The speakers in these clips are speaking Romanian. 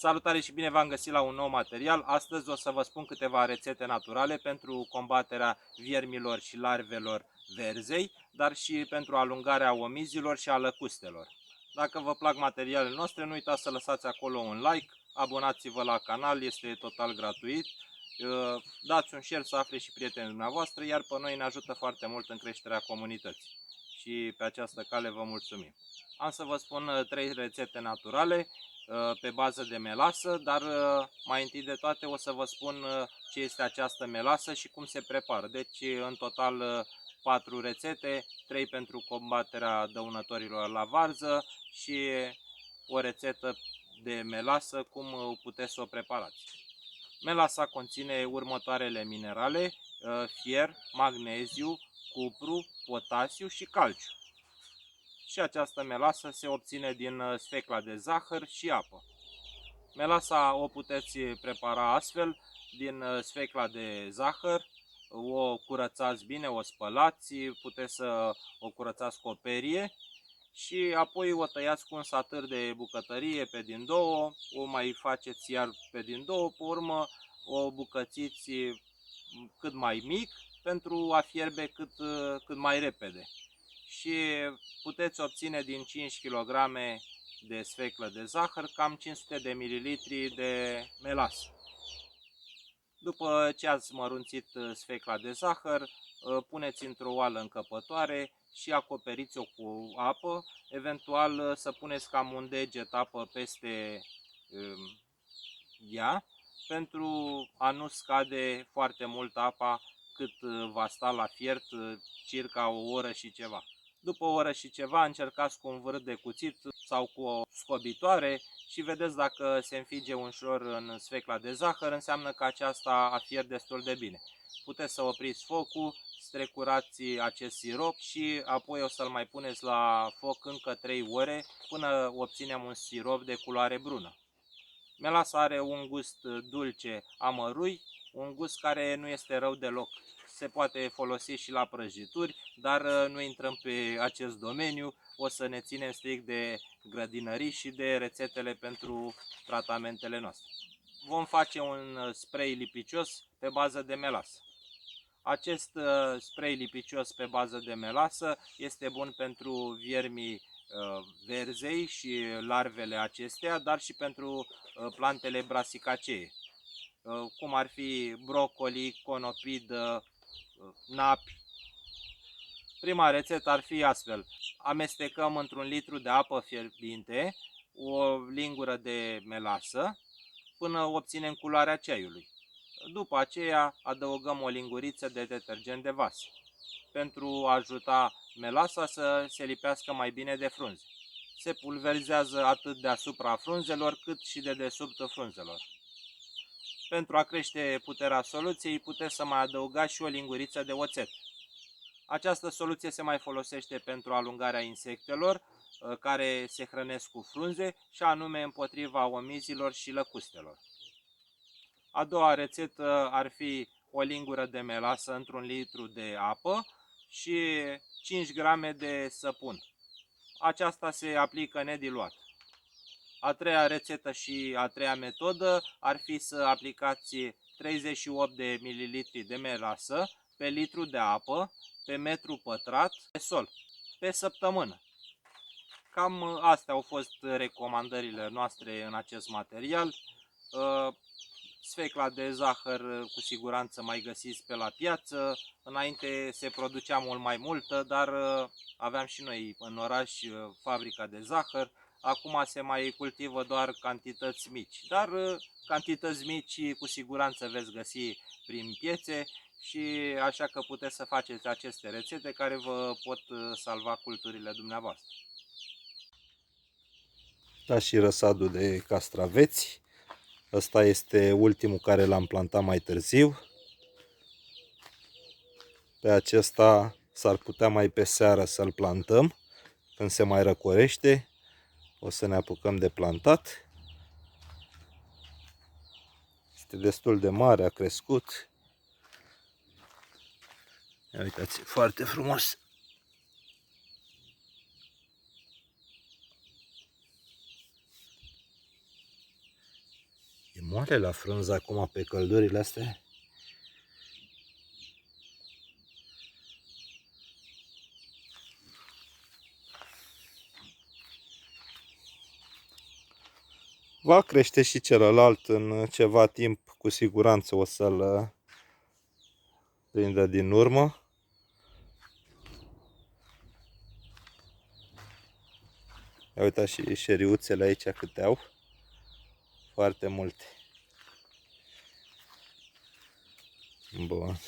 Salutare și bine v-am găsit la un nou material. Astăzi o să vă spun câteva rețete naturale pentru combaterea viermilor și larvelor verzei, dar și pentru alungarea omizilor și a lăcustelor. Dacă vă plac materialele noastre, nu uitați să lăsați acolo un like, abonați-vă la canal, este total gratuit. Dați un share să afle și prietenii dumneavoastră, iar pe noi ne ajută foarte mult în creșterea comunității. Și pe această cale vă mulțumim. Am să vă spun 3 rețete naturale pe bază de melasă, dar mai întâi de toate o să vă spun ce este această melasă și cum se prepară. Deci în total 4 rețete, 3 pentru combaterea dăunătorilor la varză și o rețetă de melasă, cum puteți să o preparați. Melasa conține următoarele minerale: fier, magneziu, cupru, potasiu și calciu. Și această melasă se obține din sfecla de zahăr și apă. Melasa o puteți prepara astfel: din sfecla de zahăr, o curățați bine, o spălați, puteți să o curățați cu o perie și apoi o tăiați cu un satâr de bucătărie pe din două, o mai faceți iar pe din două, pe urmă o bucățiți cât mai mic pentru a fierbe cât mai repede. Și puteți obține din 5 kg de sfeclă de zahăr cam 500 de ml de melasă. După ce ați mărunțit sfecla de zahăr, puneți într-o oală încăpătoare și acoperiți-o cu apă, eventual să puneți cam un deget apă peste ea, pentru a nu scade foarte mult apa cât va sta la fiert, circa o oră și ceva. După o oră și ceva încercați cu un vârf de cuțit sau cu o scobitoare și vedeți dacă se înfige ușor în sfecla de zahăr, înseamnă că aceasta a fiert destul de bine. Puteți să opriți focul, strecurați acest sirop și apoi o să-l mai puneți la foc încă 3 ore până obținem un sirop de culoare brună. Melasa are un gust dulce amărui, un gust care nu este rău deloc. Se poate folosi și la prăjituri, dar nu intrăm pe acest domeniu, o să ne ținem strict de grădinării și de rețetele pentru tratamentele noastre. Vom face un spray lipicios pe bază de melasă. Acest spray lipicios pe bază de melasă este bun pentru viermii verzei și larvele acestea, dar și pentru plantele brasicacee, cum ar fi brocoli, conopidă, napi. Prima rețetă ar fi astfel: amestecăm într-un litru de apă fierbinte o lingură de melasă până obținem culoarea ceaiului. După aceea adăugăm o linguriță de detergent de vas pentru a ajuta melasa să se lipească mai bine de frunze. Se pulverizează atât deasupra frunzelor cât și de dedesubt frunzelor. Pentru a crește puterea soluției puteți să mai adăugați și o linguriță de oțet. Această soluție se mai folosește pentru alungarea insectelor care se hrănesc cu frunze și anume împotriva omizilor și lăcustelor. A doua rețetă ar fi o lingură de melasă într-un litru de apă și 5 grame de săpun. Aceasta se aplică nediluat. A treia rețetă și a treia metodă ar fi să aplicați 38 de ml de melasă pe litru de apă pe metru pătrat de sol pe săptămână. Cam astea au fost recomandările noastre în acest material. Sfecla de zahăr cu siguranță mai găsiți pe la piață, înainte se producea mult mai multă, dar aveam și noi în oraș fabrica de zahăr. Acum se mai cultivă doar cantități mici, dar cantități mici cu siguranță veți găsi prin piețe și așa că puteți să faceți aceste rețete care vă pot salva culturile dumneavoastră. Da, și răsadul de castraveți. Ăsta este ultimul care l-am plantat mai târziu. Pe acesta s-ar putea mai pe seară să-l plantăm, când se mai răcorește. O să ne apucăm de plantat. Este destul de mare, a crescut. Ia uitați, foarte frumos. moale la frunză acum pe căldurile astea. Va crește și celălalt în ceva timp, cu siguranță o să-l prindă din urmă. Ia uitați și șeriuțele aici câte au. Foarte multe. Bun.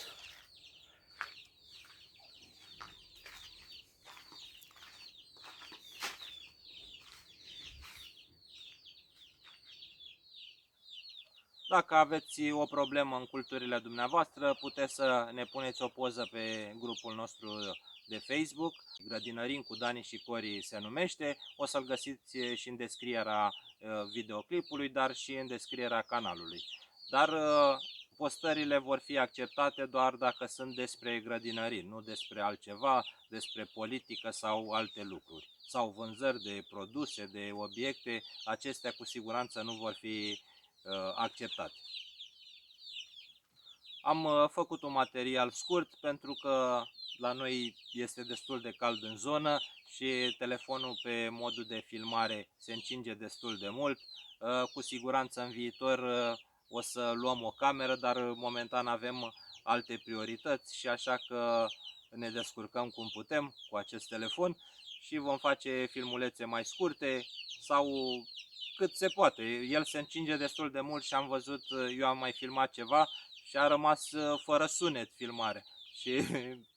Dacă aveți o problemă în culturile dumneavoastră, puteți să ne puneți o poză pe grupul nostru de Facebook, Grădinărim cu Dani și Cori se numește. O să-l găsiți și în descrierea videoclipului, dar și în descrierea canalului. Dar postările vor fi acceptate doar dacă sunt despre grădinării, nu despre altceva, despre politică sau alte lucruri. Sau vânzări de produse, de obiecte, acestea cu siguranță nu vor fi acceptate. Am făcut un material scurt pentru că la noi este destul de cald în zonă și telefonul pe modul de filmare se încinge destul de mult. Cu siguranță în viitor o să luăm o cameră, dar momentan avem alte priorități și așa că ne descurcăm cum putem cu acest telefon și vom face filmulețe mai scurte sau cât se poate. El se încinge destul de mult și am văzut, eu am mai filmat ceva și a rămas fără sunet filmare și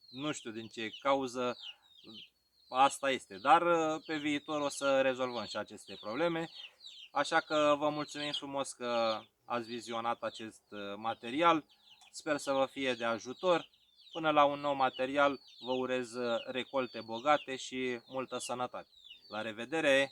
nu știu din ce cauză, asta este, dar pe viitor o să rezolvăm și aceste probleme, așa că vă mulțumim frumos că ați vizionat acest material, sper să vă fie de ajutor. Până la un nou material vă urez recolte bogate și multă sănătate. La revedere!